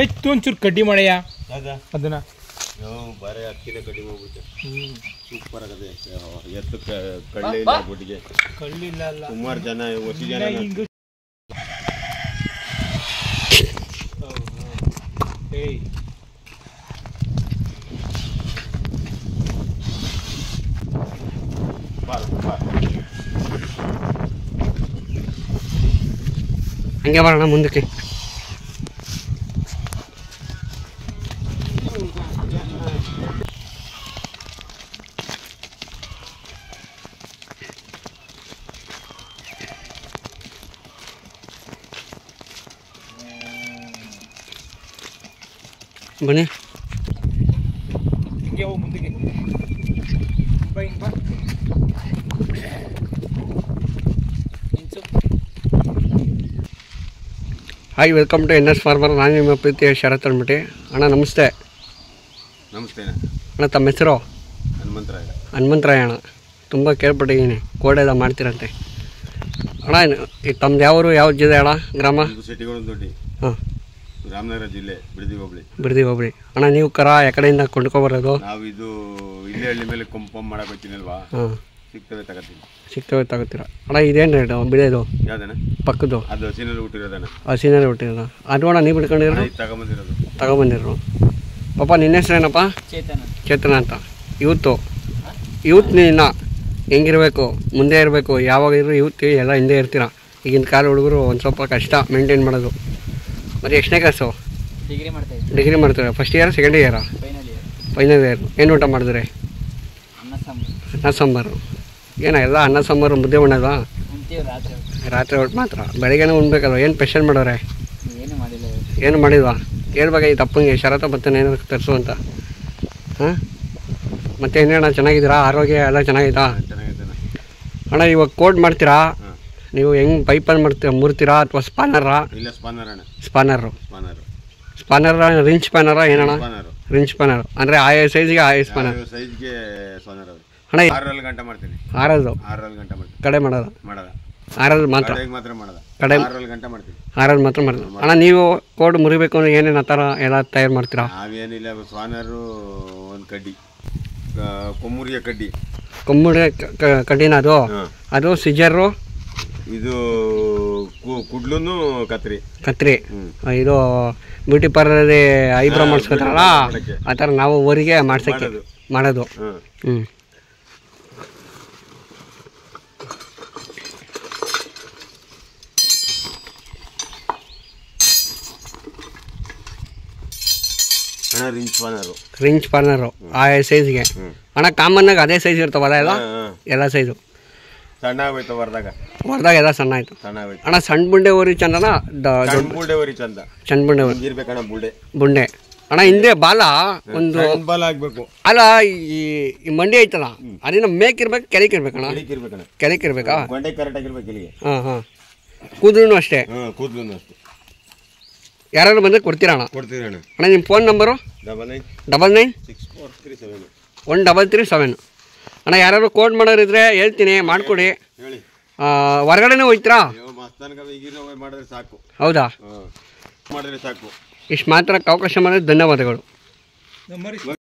ಎಷ್ಟು ಒಂಚೂರು ಕಡ್ಡಿ ಮಾಡಯ್ಯ ಅದನ್ನ ಬಾರೆ ಅಕ್ಕಿನ ಕಡ್ಡಿ ಮಾಡ್ಬಿಟ್ಟೆ ಸೂಪರ್ ಆಗದೆ ಎತ್ತು ಕಳ್ಳಿ ಇಲ್ಲ ಗುಡಿಗೆ ಕಳ್ಳಿಲ್ಲ ಅಲ್ಲ ಸುಮಾರು ಜನ ಒಸಿ ಜನ ಏಯ್ ಹಂಗೆ ಬರೋಣ ಮುಂದಕ್ಕೆ. ಬನ್ನಿ ಹಿಂಗೆ ಹೋಗಿ ಮುಂದಕ್ಕೆ ಬಾ ಹಿಂಗೆ ಬಾ. Hi, welcome to NS farmer. ನಾನು ನಿಮ್ಮ ಪ್ರೀತಿಯ ಶರತ್ ಅಂದ್ಬಿಟ್ಟು. ಅಣ್ಣ ನಮಸ್ತೆ. ನಮಸ್ತೆ ಅಣ್ಣ, ತಮ್ಮ ಹೆಸರು? ಹನುಮಂತರಾಯ ಅಣ್ಣ. ತುಂಬ ಕೇಳ್ಪಟ್ಟಿದ್ದೀನಿ ಕೋಡೆಲ್ಲ ಮಾಡ್ತೀರಂತೆ ಅಣ್ಣ. ಈಗ ತಮ್ಮದು ಯಾವರು, ಯಾವ ಜಿಲ್ಲೆ ಅಣ್ಣ? ಗ್ರಾಮ ದೊಡ್ಡಿ. ಹಾಂ, ರಾಮನಗರ ಜಿಲ್ಲೆ, ಬಿಡದಿ ಹೋಬಳಿ. ಅಣ್ಣ, ನೀವು ಕರ ಯಾಕಡೆಯಿಂದ ಕೊಂಡ್ಕೊಬರೋದು? ನಾವು ಇದು ಇಲ್ಲೇ ಹಳ್ಳಿ ಮೇಲೆ ಕೊಂಪಂಪ್ ಮಾಡಕ್ಕೆ ಹೋಗ್ತೀನಲ್ವಾ? ಹಾಂ, ಸಿಗ್ತವೆ ತಗೋತೀರಾ ಅಣ್ಣ. ಇದೇನು ರೇಟು ಬಿಡೋದು? ಯಾವ್ದಣ್ಣ? ಪಕ್ಕದ್ದು ಅದು ಹಸಿನಲ್ಲಿ ಹುಟ್ಟಿರೋದಣ್ಣ. ಹಸಿನಲ್ಲಿ ಹುಟ್ಟಿರೋದು ಅದು ಅಣ್ಣ. ನೀವು ಬಿಡ್ಕೊಂಡಿರೋ ತಗೊಂಬಂದಿರೋ ಪಾಪ. ನಿನ್ನ ಹೆಸರೇನಪ್ಪ? ಚೇತನ ಅಂತ. ಯೂತ್ ನೀನು ಹೆಂಗಿರಬೇಕು, ಮುಂದೆ ಇರಬೇಕು. ಯಾವಾಗ ಇರೋ ಯೂತ್ ಎಲ್ಲ ಹಿಂದೆ ಇರ್ತೀರ. ಈಗಿನ ಕಾಲ ಹುಡುಗರು ಒಂದು ಸ್ವಲ್ಪ ಕಷ್ಟ ಮೇಂಟೈನ್ ಮಾಡೋದು. ಮತ್ತು ಎಷ್ಟನೇ ಕ್ಲಾಸು? ಡಿಗ್ರಿ ಮಾಡ್ತಾರೆ. ಫಸ್ಟ್ ಇಯರ್, ಸೆಕೆಂಡ್ ಇಯರಾ? Final year. ಏನು ಊಟ ಮಾಡಿದ್ರೆ? ಅನ್ನ ಸಾಂಬಾರು. ಏನ ಎಲ್ಲ ಅನ್ನ ಸಾಂಬಾರು ಮುದ್ದೆ ಉಣ್ಣೋದ? ರಾತ್ರಿ ಹೊಟ್ಟು ಮಾತ್ರ. ಬೆಳಗ್ಗೆನೇ ಉಣ್ಬೇಕಲ್ವ? ಏನು ಸ್ಪೆಷಲ್ ಮಾಡೋರೆ? ಏನು ಮಾಡಿಲ್ವಾ? ಹೇಳ್ಬೇಕಾಗಿತ್ತು ಅಪ್ಪಂಗೆ, ಶರತ ಬರ್ತಾನೆ ಏನಾದ್ರು ತರಿಸು ಅಂತ. ಹಾಂ, ಮತ್ತೆ ಏನೇಣ ಚೆನ್ನಾಗಿದ್ದೀರಾ? ಆರೋಗ್ಯ ಎಲ್ಲ ಚೆನ್ನಾಗಿದಾ ಅಣ್ಣ? ಇವಾಗ ಕೋಡ್ ಮಾಡ್ತೀರಾ ನೀವು? ಹೆಂಗೆ ಪೈಪಲ್ಲಿ ಮುರ್ತೀರಾ ಅಥವಾ ಸ್ಪಾನರಾ? ಸ್ಪಾನರು. ರಿಂಚ್ ಸ್ಪಾನರ ಏನಣ್ಣ? ರಿಂಚ್ ಸ್ಪಾನರ್ ಅಂದರೆ ಆಯಾ ಸೈಜ್ಗೆ ಆಯಾ ಸ್ಪಾನರ್ ಅಣ್ಣ. 6 ಗಂಟೆ ಮಾಡ್ತೀನಿ. 6 ಕಡೆ ಮಾಡೋದು? ಆರಲ್ಲಿ ಮಾತ್ರ ಕಡೆ 6 ಗಂಟೆ ಮಾಡ್ತೀನಿ. 6 ಮಾತ್ರ ಮಾಡೋದು ಅಣ್ಣ. ನೀವು ಕೋಡ್ ಮುರಿಬೇಕು ಅಂದರೆ ಏನೇನು ಆ ಥರ ಎಲ್ಲ ತಯಾರು ಮಾಡ್ತೀರಾ? ನಾವೇನಿಲ್ಲ, ಸ್ಪಾನರು, ಒಂದು ಕಡ್ಡಿ, ಕೊಮ್ಮುರಿಯ ಕಡ್ಡಿನ ಅದು ಸಿಜರು, ಇದು ಕುಡ್ಲೂ ಕತ್ರಿ. ಇದು ಬ್ಯೂಟಿ ಪಾರ್ಲರಲ್ಲಿ ಐಬ್ರೋ ಮಾಡಿಸ್ಕೊತಾರಲ್ಲ ಆ ಥರ ನಾವು ಊರಿಗೆ ಮಾಡ್ಸೋಕ್ಕೆ ಮಾಡೋದು. ಹ್ಞೂ, ರಿಂಚ್ ಸ್ಪಾನರು ಆ ಸೈಜ್ಗೆ ಅಣ್ಣ. ಕಾಮನ್ನಾಗಿ ಅದೇ ಸೈಜ್ ಇರ್ತಾವಲ್ಲ ಎಲ್ಲ ಸೈಜು? ಸಣ್ಣ ಆಗೋಯ್ತು ಹೊರದಾಗ ಎಲ್ಲ ಸಣ್ಣ ಆಯ್ತು ಅಣ್ಣ. ಸಣ್ಣ ಬುಂಡೆ ಓರಿ ಚಂದನ? ಸಣ್ಣ ಬುಂಡೆ ಅಣ್ಣ. ಹಿಂದೆ ಬಾಲ ಒಂದು ಬಾಲ ಆಗ್ಬೇಕು ಅಲ್ಲ. ಈ ಮಂಡಿ ಐತಲ್ಲ ಅದೇನ ಮೇಕಿರ್ಬೇಕು, ಕೆಳಕಿರ್ಬೇಕಣ್ಣ? ಕೆಳಕಿರ್ಬೇಕಾ? ಹಾಂ ಹಾಂ. ಕೂದಲು ಅಷ್ಟೇ? ಯಾರು ಬಂದರೆ ಕೊಡ್ತೀರಾ ಅಣ್ಣ? ಅಣ್ಣ, ನಿಮ್ಮ ಫೋನ್ ನಂಬರು? 99613337. ಅಣ್ಣ, ಯಾರು ಕೋಡ್ ಮಾಡೋರಿದ್ರೆ ಹೇಳ್ತೀನಿ, ಮಾಡಿಕೊಡಿ. ಹೊರಗಡೆನೇ ಹೋಯ್ತೀರಾ? ಹೌದಾ? ಇಷ್ಟು ಮಾತ್ರ ಅವಕಾಶ ಮಾಡಿದ್ರೆ ಧನ್ಯವಾದಗಳು.